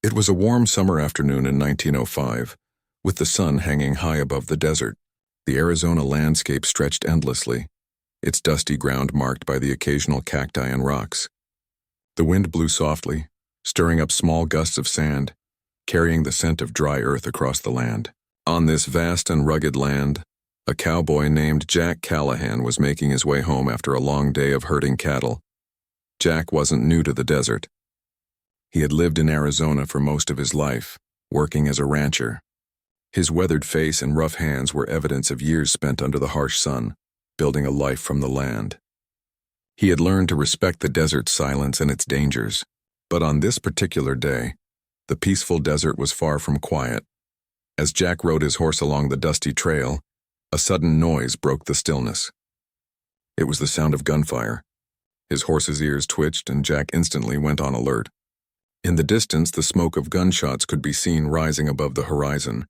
It was a warm summer afternoon in 1905, with the sun hanging high above the desert. The Arizona landscape stretched endlessly, its dusty ground marked by the occasional cacti and rocks. The wind blew softly, stirring up small gusts of sand, carrying the scent of dry earth across the land. On this vast and rugged land, a cowboy named Jack Callahan was making his way home after a long day of herding cattle. Jack wasn't new to the desert. He had lived in Arizona for most of his life, working as a rancher. His weathered face and rough hands were evidence of years spent under the harsh sun, building a life from the land. He had learned to respect the desert's silence and its dangers, but on this particular day, the peaceful desert was far from quiet. As Jack rode his horse along the dusty trail, a sudden noise broke the stillness. It was the sound of gunfire. His horse's ears twitched, and Jack instantly went on alert. In the distance, the smoke of gunshots could be seen rising above the horizon.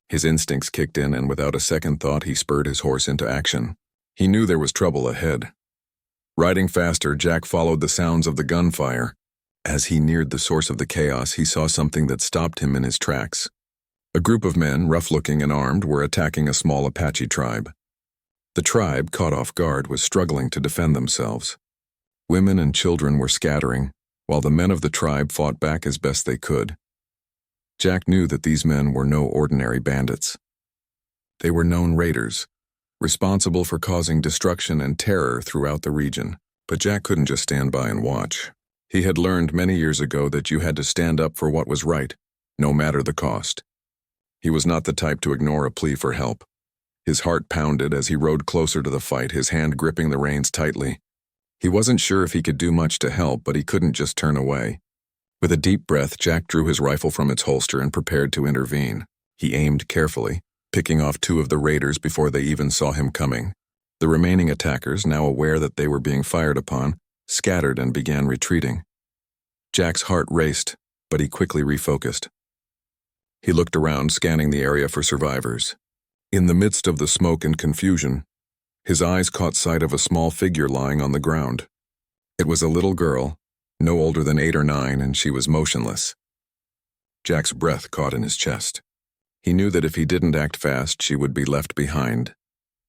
His instincts kicked in, and without a second thought, he spurred his horse into action. He knew there was trouble ahead. Riding faster, Jack followed the sounds of the gunfire. As he neared the source of the chaos, he saw something that stopped him in his tracks. A group of men, rough-looking and armed, were attacking a small Apache tribe. The tribe, caught off guard, was struggling to defend themselves. Women and children were scattering, while the men of the tribe fought back as best they could. Jack knew that these men were no ordinary bandits. They were known raiders, responsible for causing destruction and terror throughout the region. But Jack couldn't just stand by and watch. He had learned many years ago that you had to stand up for what was right, no matter the cost. He was not the type to ignore a plea for help. His heart pounded as he rode closer to the fight, his hand gripping the reins tightly. He wasn't sure if he could do much to help, but he couldn't just turn away. With a deep breath, Jack drew his rifle from its holster and prepared to intervene. He aimed carefully, picking off two of the raiders before they even saw him coming. The remaining attackers, now aware that they were being fired upon, scattered and began retreating. Jack's heart raced, but he quickly refocused. He looked around, scanning the area for survivors. In the midst of the smoke and confusion, his eyes caught sight of a small figure lying on the ground. It was a little girl, no older than 8 or 9, and she was motionless. Jack's breath caught in his chest. He knew that if he didn't act fast, she would be left behind,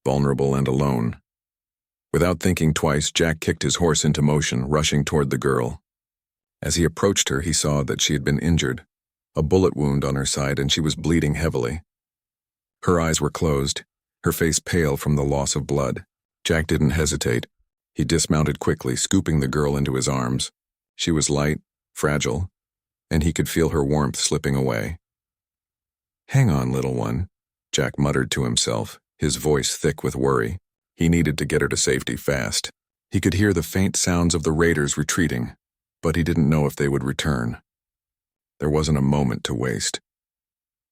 vulnerable and alone. Without thinking twice, Jack kicked his horse into motion, rushing toward the girl. As he approached her, he saw that she had been injured, a bullet wound on her side, and she was bleeding heavily. Her eyes were closed, her face pale from the loss of blood. Jack didn't hesitate. He dismounted quickly, scooping the girl into his arms. She was light, fragile, and he could feel her warmth slipping away. "Hang on, little one," Jack muttered to himself, his voice thick with worry. He needed to get her to safety fast. He could hear the faint sounds of the raiders retreating, but he didn't know if they would return. There wasn't a moment to waste.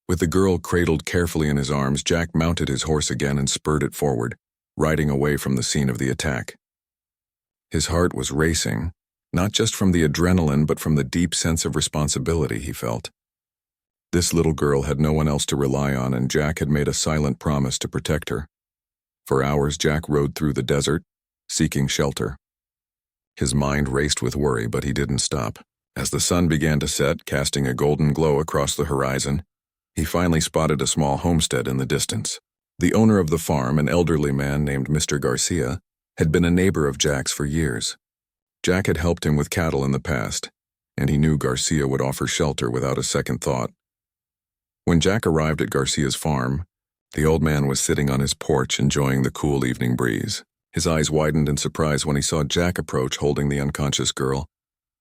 With the girl cradled carefully in his arms, Jack mounted his horse again and spurred it forward, riding away from the scene of the attack. His heart was racing, not just from the adrenaline but from the deep sense of responsibility he felt. This little girl had no one else to rely on, and Jack had made a silent promise to protect her. For hours, Jack rode through the desert, seeking shelter. His mind raced with worry, but he didn't stop. As the sun began to set, casting a golden glow across the horizon, he finally spotted a small homestead in the distance. The owner of the farm, an elderly man named Mr. Garcia, had been a neighbor of Jack's for years. Jack had helped him with cattle in the past, and he knew Garcia would offer shelter without a second thought. When Jack arrived at Garcia's farm, the old man was sitting on his porch enjoying the cool evening breeze. His eyes widened in surprise when he saw Jack approach holding the unconscious girl.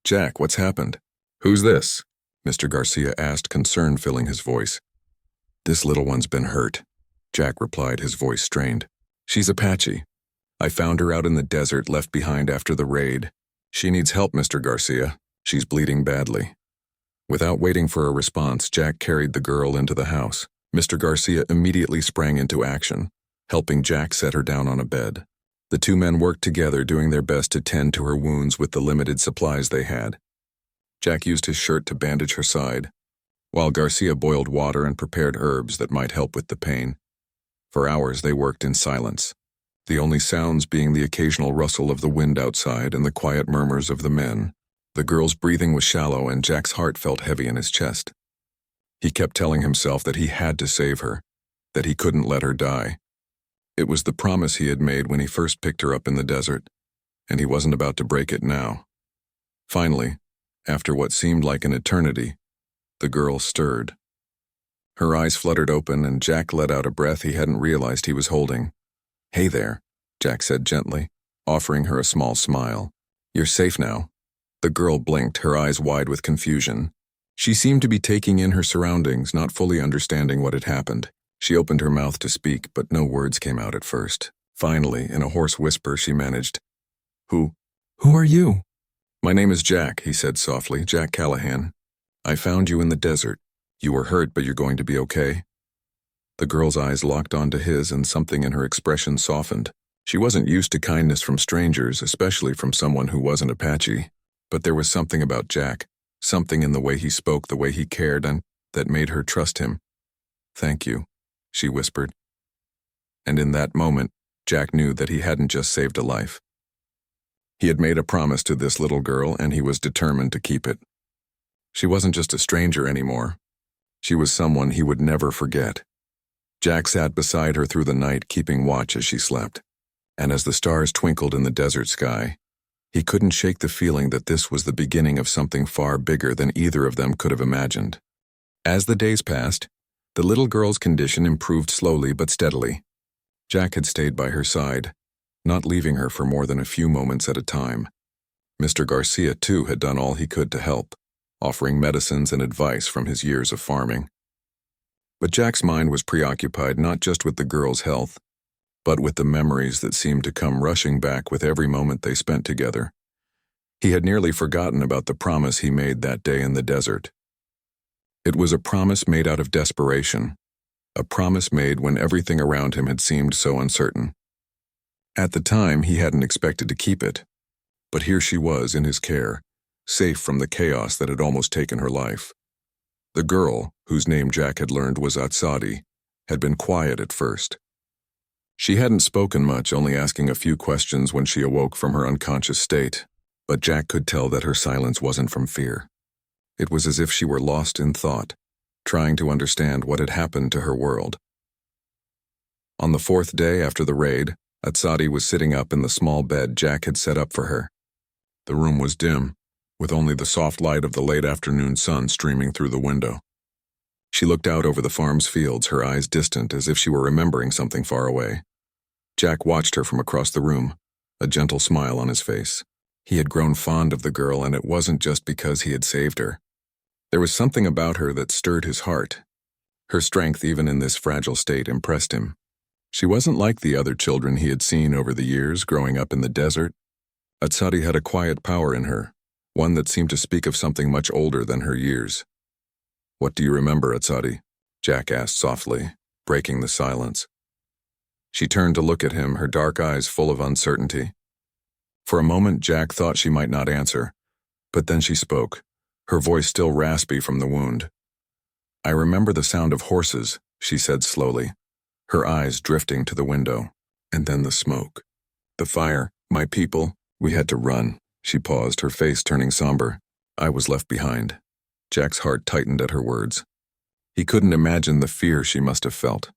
"Jack, what's happened?" "Who's this?" Mr. Garcia asked, concern filling his voice. "This little one's been hurt," Jack replied, his voice strained. "She's Apache. I found her out in the desert, left behind after the raid. She needs help, Mr. Garcia. She's bleeding badly." Without waiting for a response, Jack carried the girl into the house. Mr. Garcia immediately sprang into action, helping Jack set her down on a bed. The two men worked together, doing their best to tend to her wounds with the limited supplies they had. Jack used his shirt to bandage her side, while Garcia boiled water and prepared herbs that might help with the pain. For hours they worked in silence, the only sounds being the occasional rustle of the wind outside and the quiet murmurs of the men, The girl's breathing was shallow and Jack's heart felt heavy in his chest. He kept telling himself that he had to save her, that he couldn't let her die. It was the promise he had made when he first picked her up in the desert, and he wasn't about to break it now. Finally, after what seemed like an eternity, the girl stirred. Her eyes fluttered open and Jack let out a breath he hadn't realized he was holding. "Hey there," Jack said gently, offering her a small smile. "You're safe now." The girl blinked, her eyes wide with confusion. She seemed to be taking in her surroundings, not fully understanding what had happened. She opened her mouth to speak, but no words came out at first. Finally, in a hoarse whisper, she managed, Who are you?" "My name is Jack," he said softly, "Jack Callahan. I found you in the desert. You were hurt, but you're going to be okay." The girl's eyes locked onto his and something in her expression softened. She wasn't used to kindness from strangers, especially from someone who wasn't Apache. But there was something about Jack, something in the way he spoke, the way he cared, and that made her trust him. "Thank you," she whispered. And in that moment, Jack knew that he hadn't just saved a life. He had made a promise to this little girl, and he was determined to keep it. She wasn't just a stranger anymore. She was someone he would never forget. Jack sat beside her through the night, keeping watch as she slept. And as the stars twinkled in the desert sky, he couldn't shake the feeling that this was the beginning of something far bigger than either of them could have imagined. As the days passed, the little girl's condition improved slowly but steadily. Jack had stayed by her side, not leaving her for more than a few moments at a time. Mr. Garcia, too, had done all he could to help, offering medicines and advice from his years of farming. But Jack's mind was preoccupied not just with the girl's health, but with the memories that seemed to come rushing back with every moment they spent together. He had nearly forgotten about the promise he made that day in the desert. It was a promise made out of desperation, a promise made when everything around him had seemed so uncertain. At the time, he hadn't expected to keep it, but here she was in his care, safe from the chaos that had almost taken her life. The girl, whose name Jack had learned was etched, had been quiet at first. She hadn't spoken much, only asking a few questions when she awoke from her unconscious state, but Jack could tell that her silence wasn't from fear. It was as if she were lost in thought, trying to understand what had happened to her world. On the fourth day after the raid, etched was sitting up in the small bed Jack had set up for her. The room was dim, with only the soft light of the late afternoon sun streaming through the window. She looked out over the farm's fields, her eyes distant as if she were remembering something far away. Jack watched her from across the room, a gentle smile on his face. He had grown fond of the girl, and it wasn't just because he had saved her. There was something about her that stirred his heart. Her strength, even in this fragile state, impressed him. She wasn't like the other children he had seen over the years growing up in the desert. Etched had a quiet power in her, one that seemed to speak of something much older than her years. "What do you remember, etched?" Jack asked softly, breaking the silence. She turned to look at him, her dark eyes full of uncertainty. For a moment, Jack thought she might not answer, but then she spoke, her voice still raspy from the wound. "I remember the sound of horses," she said slowly, her eyes drifting to the window, "and then the smoke. The fire, my people, we had to run." She paused, her face turning somber. "I was left behind." Jack's heart tightened at her words. He couldn't imagine the fear she must have felt.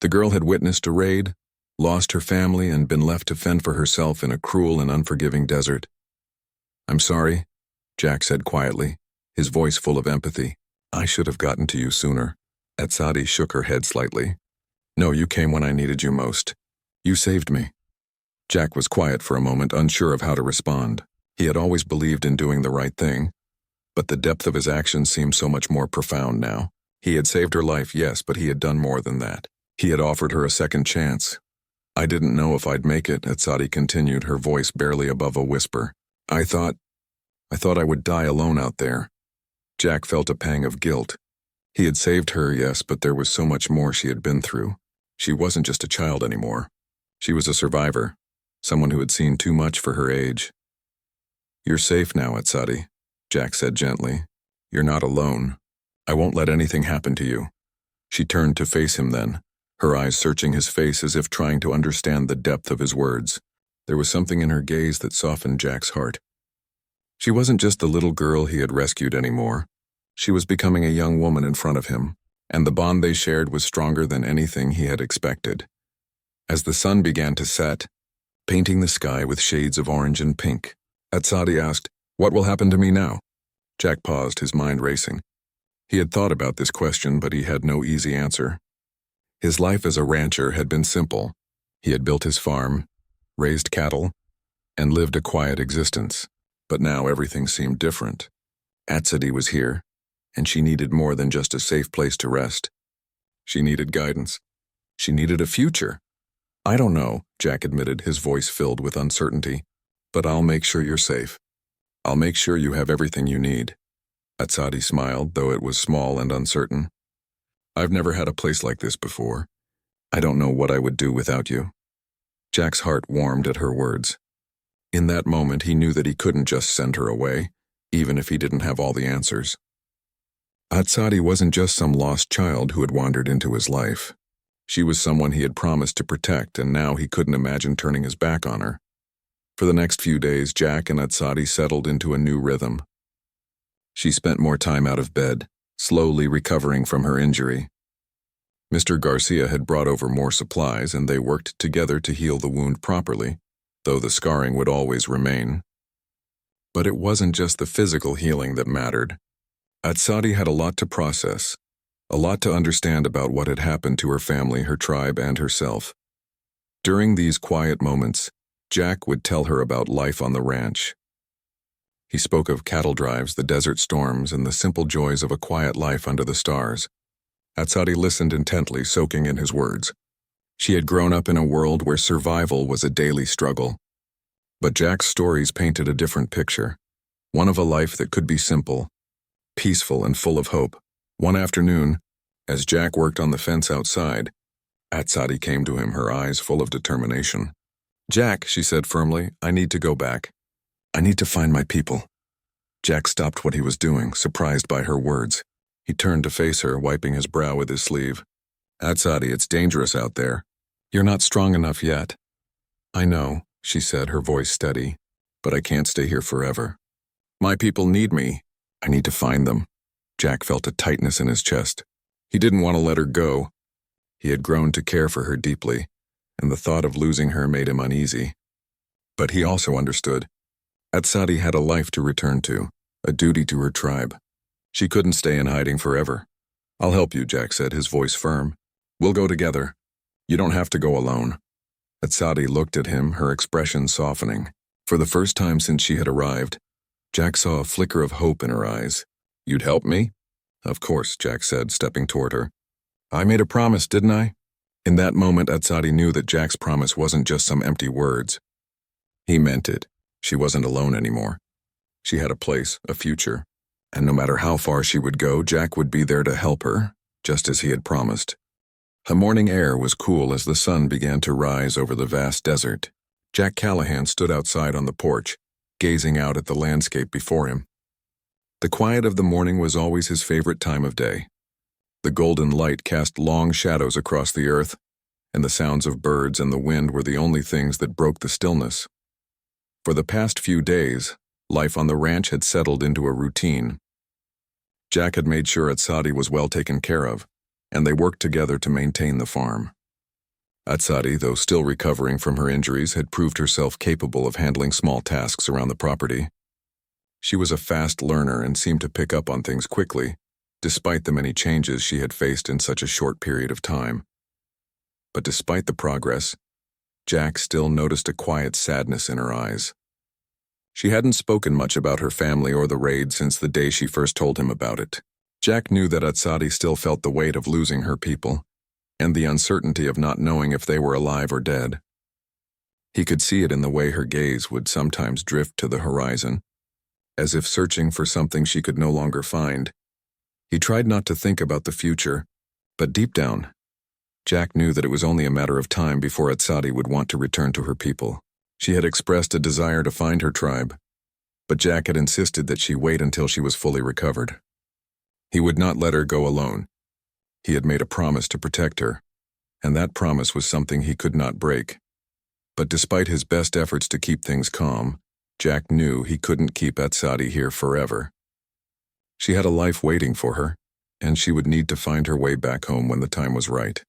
The girl had witnessed a raid, lost her family, and been left to fend for herself in a cruel and unforgiving desert. "I'm sorry," Jack said quietly, his voice full of empathy. "I should have gotten to you sooner." Etched shook her head slightly. "No, you came when I needed you most. You saved me." Jack was quiet for a moment, unsure of how to respond. He had always believed in doing the right thing, but the depth of his actions seemed so much more profound now. He had saved her life, yes, but he had done more than that. He had offered her a second chance. "I didn't know if I'd make it," etched continued, her voice barely above a whisper. I thought I would die alone out there." Jack felt a pang of guilt. He had saved her, yes, but there was so much more she had been through. She wasn't just a child anymore. She was a survivor, someone who had seen too much for her age. "You're safe now, etched," Jack said gently. "You're not alone. I won't let anything happen to you." She turned to face him then, her eyes searching his face as if trying to understand the depth of his words. There was something in her gaze that softened Jack's heart. She wasn't just the little girl he had rescued anymore. She was becoming a young woman in front of him, and the bond they shared was stronger than anything he had expected. As the sun began to set, painting the sky with shades of orange and pink, Atsadi asked, "What will happen to me now?" Jack paused, his mind racing. He had thought about this question, but he had no easy answer. His life as a rancher had been simple. He had built his farm, raised cattle, and lived a quiet existence. But now everything seemed different. Atsadi was here, and she needed more than just a safe place to rest. She needed guidance. She needed a future. "I don't know," Jack admitted, his voice filled with uncertainty, "but I'll make sure you're safe. I'll make sure you have everything you need." Atsadi smiled, though it was small and uncertain. "I've never had a place like this before. I don't know what I would do without you." Jack's heart warmed at her words. In that moment, he knew that he couldn't just send her away, even if he didn't have all the answers. Atsadi wasn't just some lost child who had wandered into his life. She was someone he had promised to protect, and now he couldn't imagine turning his back on her. For the next few days, Jack and Atsadi settled into a new rhythm. She spent more time out of bed, slowly recovering from her injury. Mr. Garcia had brought over more supplies, and they worked together to heal the wound properly, though the scarring would always remain. But it wasn't just the physical healing that mattered. Atsadi had a lot to process, a lot to understand about what had happened to her family, her tribe, and herself. During these quiet moments, Jack would tell her about life on the ranch. He spoke of cattle drives, the desert storms, and the simple joys of a quiet life under the stars. Atsadi listened intently, soaking in his words. She had grown up in a world where survival was a daily struggle. But Jack's stories painted a different picture, one of a life that could be simple, peaceful, and full of hope. One afternoon, as Jack worked on the fence outside, Atsadi came to him, her eyes full of determination. "Jack," she said firmly, "I need to go back. I need to find my people." Jack stopped what he was doing, surprised by her words. He turned to face her, wiping his brow with his sleeve. "Atsadi, it's dangerous out there. You're not strong enough yet." "I know," she said, her voice steady, "but I can't stay here forever. My people need me. I need to find them." Jack felt a tightness in his chest. He didn't want to let her go. He had grown to care for her deeply, and the thought of losing her made him uneasy. But he also understood. Atsadi had a life to return to, a duty to her tribe. She couldn't stay in hiding forever. "I'll help you," Jack said, his voice firm. "We'll go together. You don't have to go alone." Atsadi looked at him, her expression softening. For the first time since she had arrived, Jack saw a flicker of hope in her eyes. "You'd help me?" "Of course," Jack said, stepping toward her. "I made a promise, didn't I?" In that moment, Atsadi knew that Jack's promise wasn't just some empty words. He meant it. She wasn't alone anymore. She had a place, a future, and no matter how far she would go, Jack would be there to help her, just as he had promised. The morning air was cool as the sun began to rise over the vast desert. Jack Callahan stood outside on the porch, gazing out at the landscape before him. The quiet of the morning was always his favorite time of day. The golden light cast long shadows across the earth, and the sounds of birds and the wind were the only things that broke the stillness. For the past few days, life on the ranch had settled into a routine. Jack had made sure Atsadi was well taken care of, and they worked together to maintain the farm. Atsadi, though still recovering from her injuries, had proved herself capable of handling small tasks around the property. She was a fast learner and seemed to pick up on things quickly, despite the many changes she had faced in such a short period of time. But despite the progress, Jack still noticed a quiet sadness in her eyes. She hadn't spoken much about her family or the raid since the day she first told him about it. Jack knew that Atsadi still felt the weight of losing her people, and the uncertainty of not knowing if they were alive or dead. He could see it in the way her gaze would sometimes drift to the horizon, as if searching for something she could no longer find. He tried not to think about the future, but deep down, Jack knew that it was only a matter of time before Atsadi would want to return to her people. She had expressed a desire to find her tribe, but Jack had insisted that she wait until she was fully recovered. He would not let her go alone. He had made a promise to protect her, and that promise was something he could not break. But despite his best efforts to keep things calm, Jack knew he couldn't keep Atsadi here forever. She had a life waiting for her, and she would need to find her way back home when the time was right.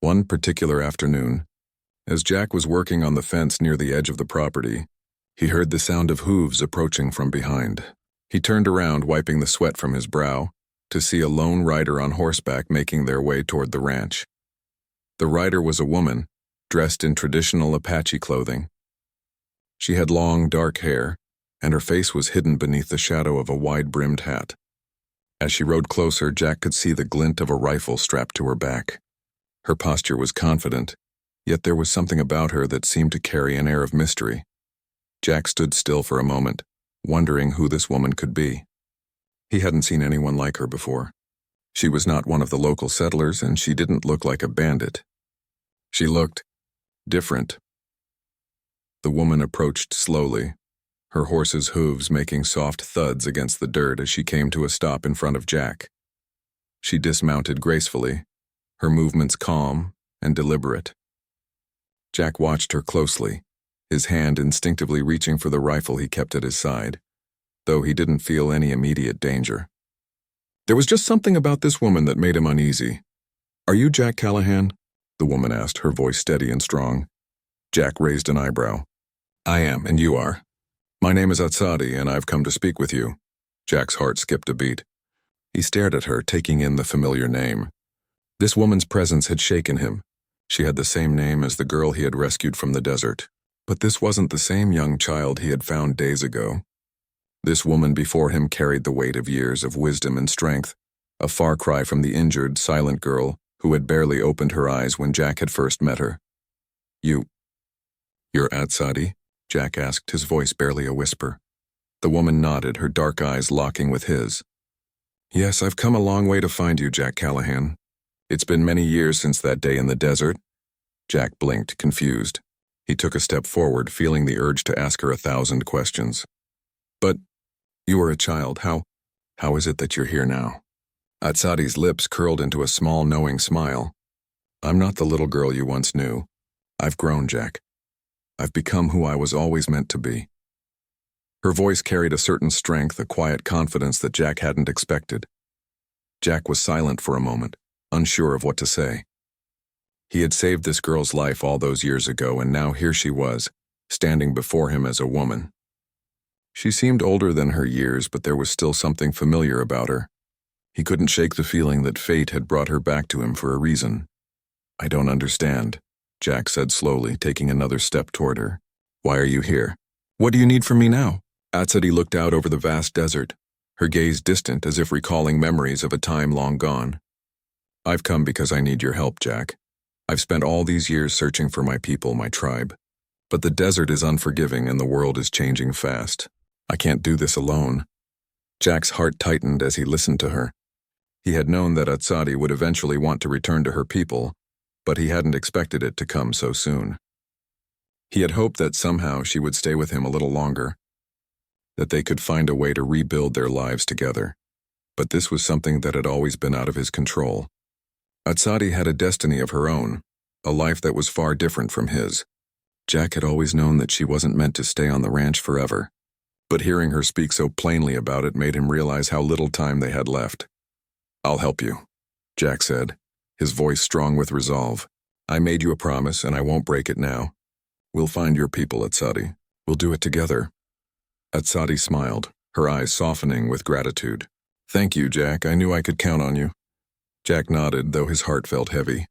One particular afternoon, as Jack was working on the fence near the edge of the property, he heard the sound of hooves approaching from behind. He turned around, wiping the sweat from his brow, to see a lone rider on horseback making their way toward the ranch. The rider was a woman, dressed in traditional Apache clothing. She had long, dark hair, and her face was hidden beneath the shadow of a wide-brimmed hat. As she rode closer, Jack could see the glint of a rifle strapped to her back. Her posture was confident, yet there was something about her that seemed to carry an air of mystery. Jack stood still for a moment, wondering who this woman could be. He hadn't seen anyone like her before. She was not one of the local settlers, and she didn't look like a bandit. She looked different. The woman approached slowly, her horse's hooves making soft thuds against the dirt as she came to a stop in front of Jack. She dismounted gracefully, her movements calm and deliberate. Jack watched her closely, his hand instinctively reaching for the rifle he kept at his side, though he didn't feel any immediate danger. There was just something about this woman that made him uneasy. "Are you Jack Callahan?" the woman asked, her voice steady and strong. Jack raised an eyebrow. "I am, and you are. My name is Atsadi, and I've come to speak with you." Jack's heart skipped a beat. He stared at her, taking in the familiar name. This woman's presence had shaken him. She had the same name as the girl he had rescued from the desert. But this wasn't the same young child he had found days ago. This woman before him carried the weight of years of wisdom and strength, a far cry from the injured, silent girl who had barely opened her eyes when Jack had first met her. You're Atsadi?" Jack asked, his voice barely a whisper. The woman nodded, her dark eyes locking with his. "Yes, I've come a long way to find you, Jack Callahan. It's been many years since that day in the desert." Jack blinked, confused. He took a step forward, feeling the urge to ask her 1,000 questions. "But you were a child. How is it that you're here now?" Atsadi's lips curled into a small, knowing smile. "I'm not the little girl you once knew. I've grown, Jack. I've become who I was always meant to be." Her voice carried a certain strength, a quiet confidence that Jack hadn't expected. Jack was silent for a moment, unsure of what to say. He had saved this girl's life all those years ago, and now here she was, standing before him as a woman. She seemed older than her years, but there was still something familiar about her. He couldn't shake the feeling that fate had brought her back to him for a reason. "I don't understand," Jack said slowly, taking another step toward her. "Why are you here? What do you need from me now?" Atsadi looked out over the vast desert, her gaze distant as if recalling memories of a time long gone. "I've come because I need your help, Jack. I've spent all these years searching for my people, my tribe. But the desert is unforgiving and the world is changing fast. I can't do this alone." Jack's heart tightened as he listened to her. He had known that Atsadi would eventually want to return to her people, but he hadn't expected it to come so soon. He had hoped that somehow she would stay with him a little longer, that they could find a way to rebuild their lives together. But this was something that had always been out of his control. Atsadi had a destiny of her own, a life that was far different from his. Jack had always known that she wasn't meant to stay on the ranch forever, but hearing her speak so plainly about it made him realize how little time they had left. "I'll help you," Jack said, his voice strong with resolve. "I made you a promise, and I won't break it now. We'll find your people, Atsadi. We'll do it together." Atsadi smiled, her eyes softening with gratitude. "Thank you, Jack. I knew I could count on you." Jack nodded, though his heart felt heavy.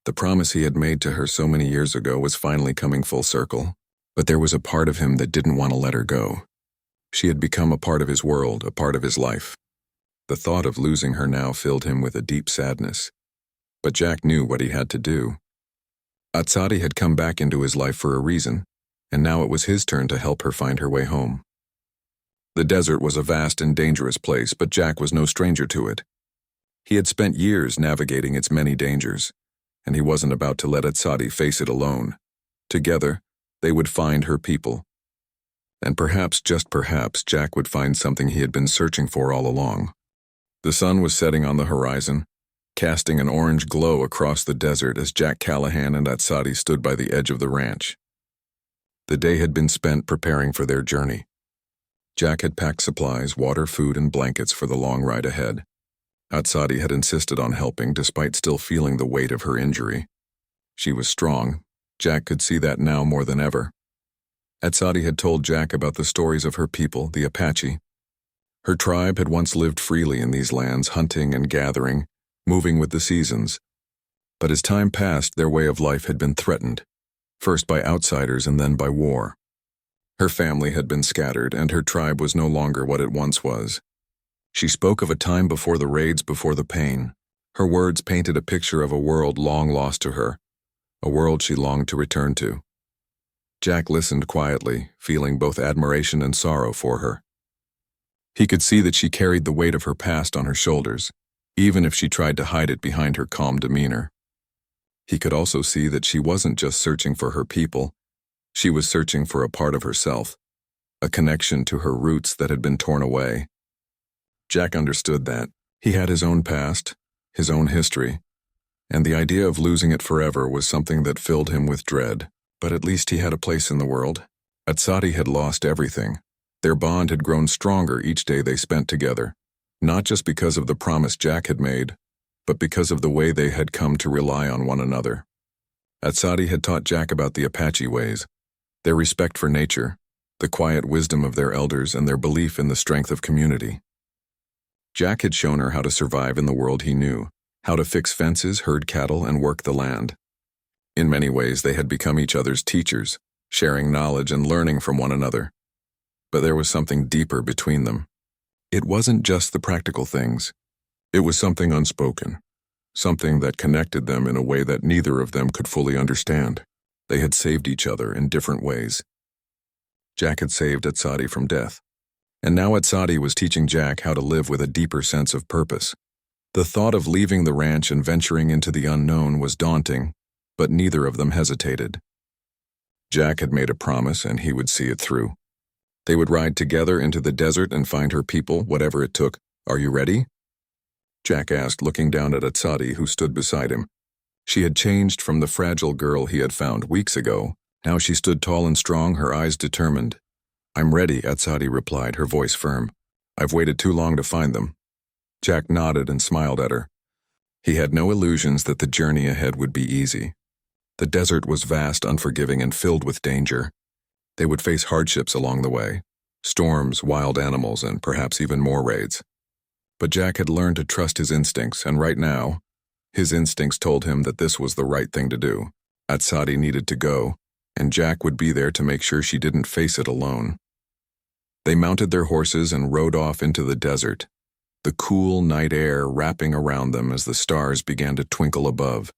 The promise he had made to her so many years ago was finally coming full circle, but there was a part of him that didn't want to let her go. She had become a part of his world, a part of his life. The thought of losing her now filled him with a deep sadness. But Jack knew what he had to do. Atsadi had come back into his life for a reason, and now it was his turn to help her find her way home. The desert was a vast and dangerous place, but Jack was no stranger to it. He had spent years navigating its many dangers, and he wasn't about to let Atsadi face it alone. Together, they would find her people. And perhaps, just perhaps, Jack would find something he had been searching for all along. The sun was setting on the horizon, casting an orange glow across the desert as Jack Callahan and Atsadi stood by the edge of the ranch. The day had been spent preparing for their journey. Jack had packed supplies, water, food, and blankets for the long ride ahead. Atsadi had insisted on helping despite still feeling the weight of her injury. She was strong. Jack could see that now more than ever. Atsadi had told Jack about the stories of her people, the Apache. Her tribe had once lived freely in these lands, hunting and gathering, moving with the seasons. But as time passed, their way of life had been threatened, first by outsiders and then by war. Her family had been scattered, and her tribe was no longer what it once was. She spoke of a time before the raids, before the pain. Her words painted a picture of a world long lost to her, a world she longed to return to. Jack listened quietly, feeling both admiration and sorrow for her. He could see that she carried the weight of her past on her shoulders, even if she tried to hide it behind her calm demeanor. He could also see that she wasn't just searching for her people, she was searching for a part of herself, a connection to her roots that had been torn away. Jack understood that. He had his own past, his own history, and the idea of losing it forever was something that filled him with dread. But at least he had a place in the world. Atsadi had lost everything. Their bond had grown stronger each day they spent together, not just because of the promise Jack had made, but because of the way they had come to rely on one another. Atsadi had taught Jack about the Apache ways, their respect for nature, the quiet wisdom of their elders, and their belief in the strength of community. Jack had shown her how to survive in the world he knew, how to fix fences, herd cattle, and work the land. In many ways, they had become each other's teachers, sharing knowledge and learning from one another. But there was something deeper between them. It wasn't just the practical things. It was something unspoken, something that connected them in a way that neither of them could fully understand. They had saved each other in different ways. Jack had saved Atsadi from death, and now Atsadi was teaching Jack how to live with a deeper sense of purpose. The thought of leaving the ranch and venturing into the unknown was daunting, but neither of them hesitated. Jack had made a promise, and he would see it through. They would ride together into the desert and find her people, whatever it took. "Are you ready?" Jack asked, looking down at Atsadi, who stood beside him. She had changed from the fragile girl he had found weeks ago. Now she stood tall and strong, her eyes determined. "I'm ready," Atsadi replied, her voice firm. "I've waited too long to find them." Jack nodded and smiled at her. He had no illusions that the journey ahead would be easy. The desert was vast, unforgiving, and filled with danger. They would face hardships along the way, storms, wild animals, and perhaps even more raids. But Jack had learned to trust his instincts, and right now, his instincts told him that this was the right thing to do. Atsadi needed to go, and Jack would be there to make sure she didn't face it alone. They mounted their horses and rode off into the desert, the cool night air wrapping around them as the stars began to twinkle above.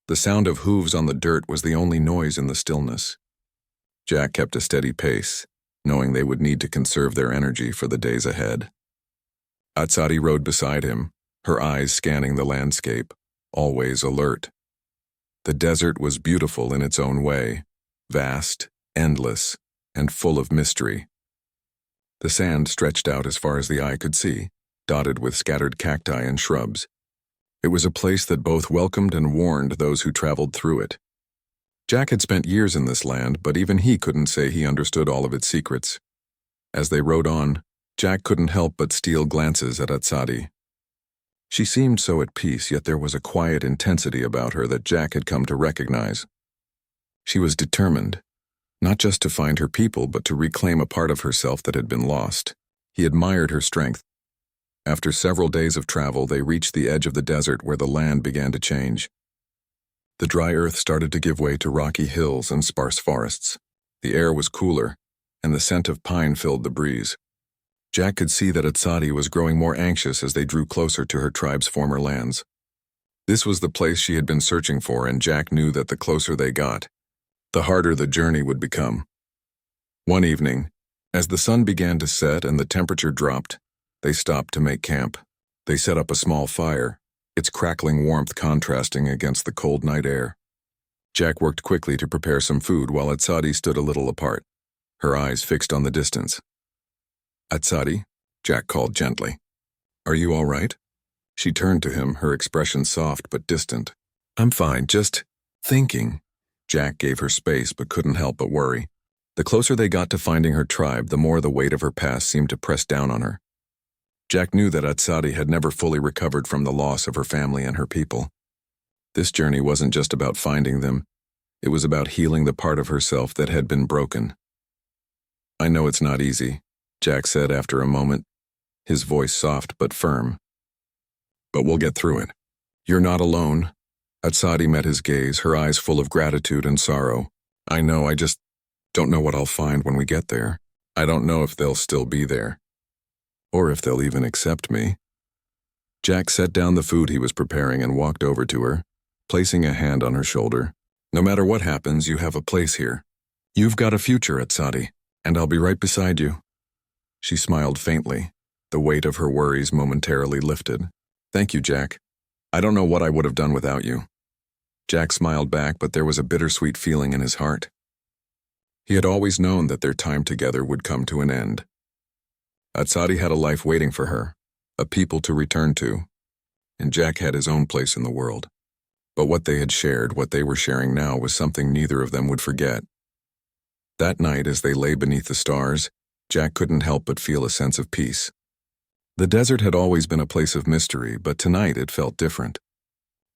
The sound of hooves on the dirt was the only noise in the stillness. Jack kept a steady pace, knowing they would need to conserve their energy for the days ahead. Atsadi rode beside him, her eyes scanning the landscape, always alert. The desert was beautiful in its own way, vast, endless, and full of mystery. The sand stretched out as far as the eye could see, dotted with scattered cacti and shrubs. It was a place that both welcomed and warned those who traveled through it. Jack had spent years in this land, but even he couldn't say he understood all of its secrets. As they rode on, Jack couldn't help but steal glances at Atsadi. She seemed so at peace, yet there was a quiet intensity about her that Jack had come to recognize. She was determined, not just to find her people, but to reclaim a part of herself that had been lost. He admired her strength. After several days of travel, they reached the edge of the desert where the land began to change. The dry earth started to give way to rocky hills and sparse forests. The air was cooler, and the scent of pine filled the breeze. Jack could see that Atsadi was growing more anxious as they drew closer to her tribe's former lands. This was the place she had been searching for, and Jack knew that the closer they got, the harder the journey would become. One evening, as the sun began to set and the temperature dropped, they stopped to make camp. They set up a small fire, its crackling warmth contrasting against the cold night air. Jack worked quickly to prepare some food while Atsadi stood a little apart, her eyes fixed on the distance. "Atsadi," Jack called gently. "Are you all right?" She turned to him, her expression soft but distant. "I'm fine, just thinking." Jack gave her space but couldn't help but worry. The closer they got to finding her tribe, the more the weight of her past seemed to press down on her. Jack knew that Etched had never fully recovered from the loss of her family and her people. This journey wasn't just about finding them, it was about healing the part of herself that had been broken. "I know it's not easy," Jack said after a moment, his voice soft but firm. "But we'll get through it. You're not alone." Etched met his gaze, her eyes full of gratitude and sorrow. "I know, I just don't know what I'll find when we get there. I don't know if they'll still be there. Or if they'll even accept me." Jack set down the food he was preparing and walked over to her, placing a hand on her shoulder. "No matter what happens, you have a place here. You've got a future, Etched, and I'll be right beside you." She smiled faintly, the weight of her worries momentarily lifted. "Thank you, Jack. I don't know what I would have done without you." Jack smiled back, but there was a bittersweet feeling in his heart. He had always known that their time together would come to an end. Etched had a life waiting for her, a people to return to, and Jack had his own place in the world. But what they had shared, what they were sharing now, was something neither of them would forget. That night, as they lay beneath the stars, Jack couldn't help but feel a sense of peace. The desert had always been a place of mystery, but tonight it felt different.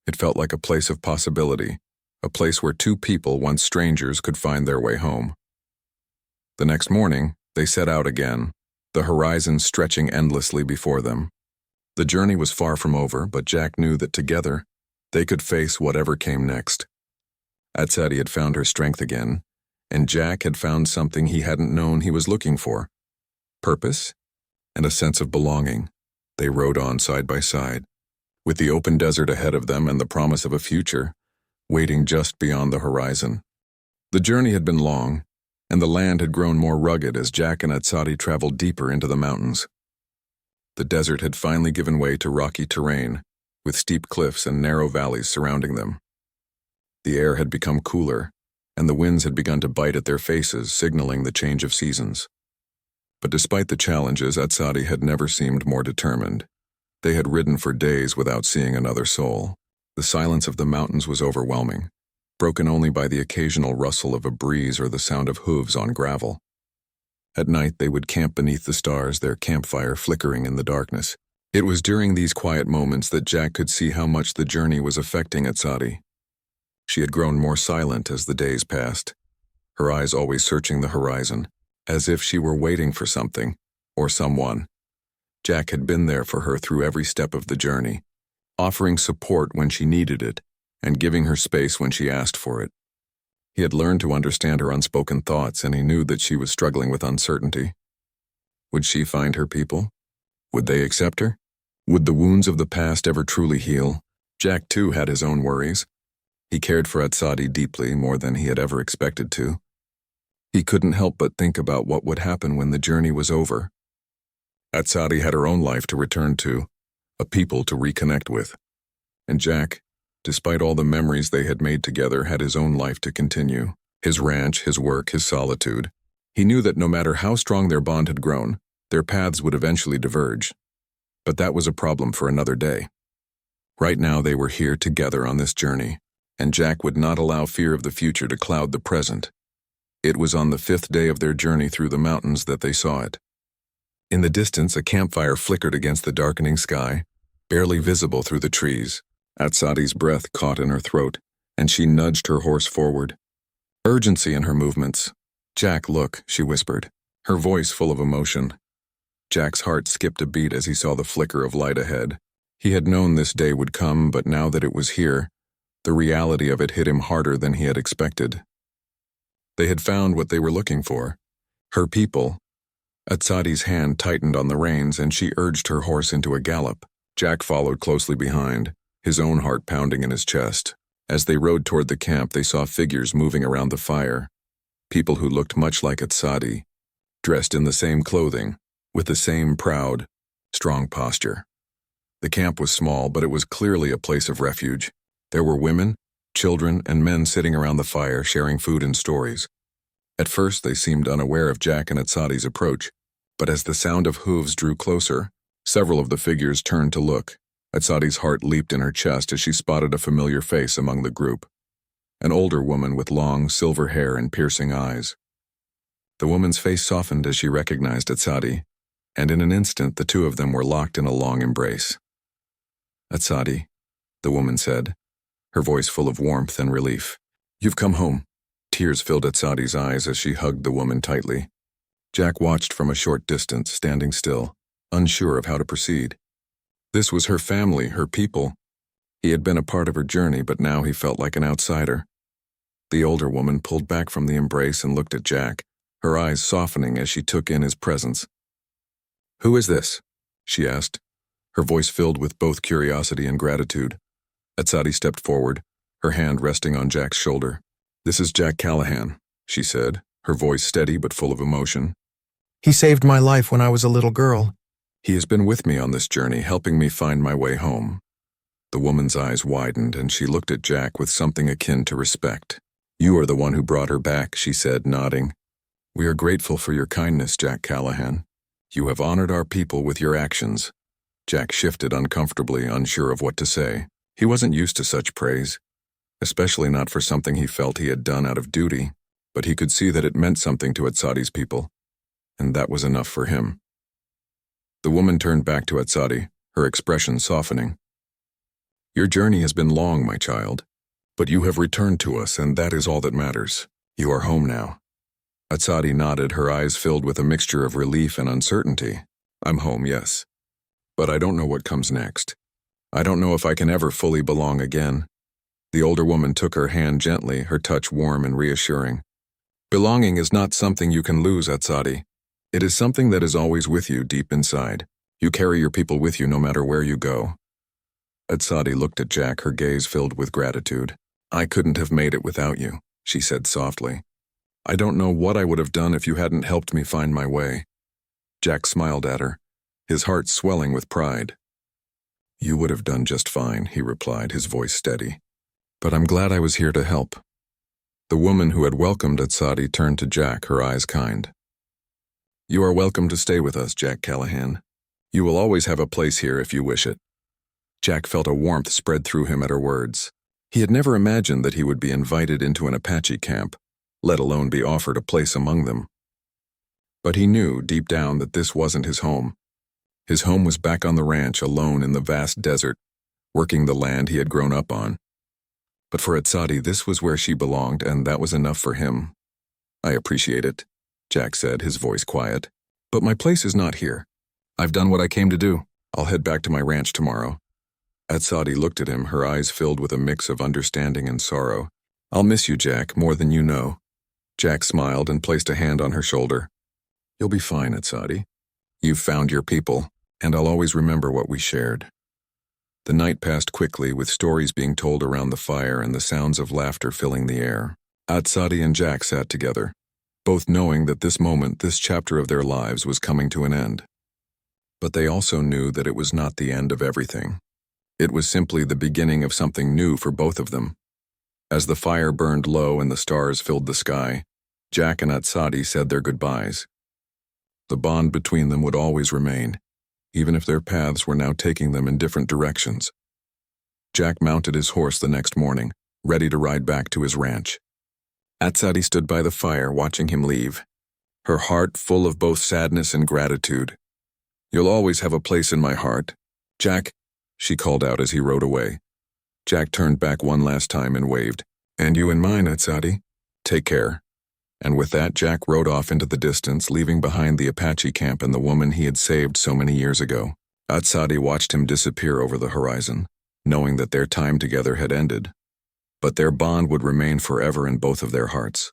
It felt like a place of possibility, a place where two people, once strangers, could find their way home. The next morning, they set out again, the horizon stretching endlessly before them. The journey was far from over, but Jack knew that together, they could face whatever came next. Etched had found her strength again, and Jack had found something he hadn't known he was looking for: purpose and a sense of belonging. They rode on side by side, with the open desert ahead of them and the promise of a future waiting just beyond the horizon. The journey had been long, and the land had grown more rugged as Jack and Etched traveled deeper into the mountains. The desert had finally given way to rocky terrain, with steep cliffs and narrow valleys surrounding them. The air had become cooler, and the winds had begun to bite at their faces, signaling the change of seasons. But despite the challenges, Etched had never seemed more determined. They had ridden for days without seeing another soul. The silence of the mountains was overwhelming, broken only by the occasional rustle of a breeze or the sound of hooves on gravel. At night they would camp beneath the stars, their campfire flickering in the darkness. It was during these quiet moments that Jack could see how much the journey was affecting Etched. She had grown more silent as the days passed, her eyes always searching the horizon, as if she were waiting for something, or someone. Jack had been there for her through every step of the journey, offering support when she needed it, and giving her space when she asked for it. He had learned to understand her unspoken thoughts, and he knew that she was struggling with uncertainty. Would she find her people? Would they accept her? Would the wounds of the past ever truly heal? Jack, too, had his own worries. He cared for Etched deeply, more than he had ever expected to. He couldn't help but think about what would happen when the journey was over. Etched had her own life to return to, a people to reconnect with. And Jack, despite all the memories they had made together, had his own life to continue. His ranch, his work, his solitude. He knew that no matter how strong their bond had grown, their paths would eventually diverge. But that was a problem for another day. Right now they were here together on this journey, and Jack would not allow fear of the future to cloud the present. It was on the 5th day of their journey through the mountains that they saw it. In the distance, a campfire flickered against the darkening sky, barely visible through the trees. Etched's breath caught in her throat, and she nudged her horse forward. Urgency in her movements. "Jack, look," she whispered, her voice full of emotion. Jack's heart skipped a beat as he saw the flicker of light ahead. He had known this day would come, but now that it was here, the reality of it hit him harder than he had expected. They had found what they were looking for. Her people. Etched's hand tightened on the reins, and she urged her horse into a gallop. Jack followed closely behind, his own heart pounding in his chest. As they rode toward the camp, they saw figures moving around the fire. People who looked much like Etched, dressed in the same clothing, with the same proud, strong posture. The camp was small, but it was clearly a place of refuge. There were women, children, and men sitting around the fire, sharing food and stories. At first, they seemed unaware of Jack and Etched's approach, but as the sound of hooves drew closer, several of the figures turned to look. Etched's heart leaped in her chest as she spotted a familiar face among the group. an older woman with long, silver hair and piercing eyes. The woman's face softened as she recognized Etched, and in an instant the two of them were locked in a long embrace. "Etched," the woman said, her voice full of warmth and relief. "You've come home." Tears filled Etched's eyes as she hugged the woman tightly. Jack watched from a short distance, standing still, unsure of how to proceed. This was her family, her people. He had been a part of her journey, but now he felt like an outsider. The older woman pulled back from the embrace and looked at Jack, her eyes softening as she took in his presence. "Who is this?" she asked, her voice filled with both curiosity and gratitude. Etched stepped forward, her hand resting on Jack's shoulder. "This is Jack Callahan," she said, her voice steady but full of emotion. "He saved my life when I was a little girl." "He has been with me on this journey, helping me find my way home." The woman's eyes widened, and she looked at Jack with something akin to respect. "You are the one who brought her back," she said, nodding. "We are grateful for your kindness, Jack Callahan. You have honored our people with your actions." Jack shifted uncomfortably, unsure of what to say. He wasn't used to such praise, especially not for something he felt he had done out of duty, but he could see that it meant something to Etched's people, and that was enough for him. The woman turned back to Etched, her expression softening. "Your journey has been long, my child, but you have returned to us, and that is all that matters. You are home now." Etched nodded, her eyes filled with a mixture of relief and uncertainty. "I'm home, yes, but I don't know what comes next. I don't know if I can ever fully belong again." The older woman took her hand gently, her touch warm and reassuring. "Belonging is not something you can lose, Etched. It is something that is always with you deep inside. You carry your people with you no matter where you go." Etched looked at Jack, her gaze filled with gratitude. "I couldn't have made it without you," she said softly. "I don't know what I would have done if you hadn't helped me find my way." Jack smiled at her, his heart swelling with pride. "You would have done just fine," he replied, his voice steady. "But I'm glad I was here to help." The woman who had welcomed Etched turned to Jack, her eyes kind. "You are welcome to stay with us, Jack Callahan. You will always have a place here if you wish it." Jack felt a warmth spread through him at her words. He had never imagined that he would be invited into an Apache camp, let alone be offered a place among them. But he knew, deep down, that this wasn't his home. His home was back on the ranch, alone in the vast desert, working the land he had grown up on. But for Etched, this was where she belonged, and that was enough for him. "I appreciate it," Jack said, his voice quiet. "But my place is not here. I've done what I came to do. I'll head back to my ranch tomorrow." Etched looked at him, her eyes filled with a mix of understanding and sorrow. "I'll miss you, Jack, more than you know." Jack smiled and placed a hand on her shoulder. "You'll be fine, Etched. You've found your people, and I'll always remember what we shared." The night passed quickly, with stories being told around the fire and the sounds of laughter filling the air. Etched and Jack sat together, both knowing that this moment, this chapter of their lives, was coming to an end. But they also knew that it was not the end of everything. It was simply the beginning of something new for both of them. As the fire burned low and the stars filled the sky, Jack and Etched said their goodbyes. The bond between them would always remain, even if their paths were now taking them in different directions. Jack mounted his horse the next morning, ready to ride back to his ranch. Etched stood by the fire, watching him leave, her heart full of both sadness and gratitude. "You'll always have a place in my heart, Jack," she called out as he rode away. Jack turned back one last time and waved. "And you in mine, Etched. Take care." And with that, Jack rode off into the distance, leaving behind the Apache camp and the woman he had saved so many years ago. Etched watched him disappear over the horizon, knowing that their time together had ended. But their bond would remain forever in both of their hearts.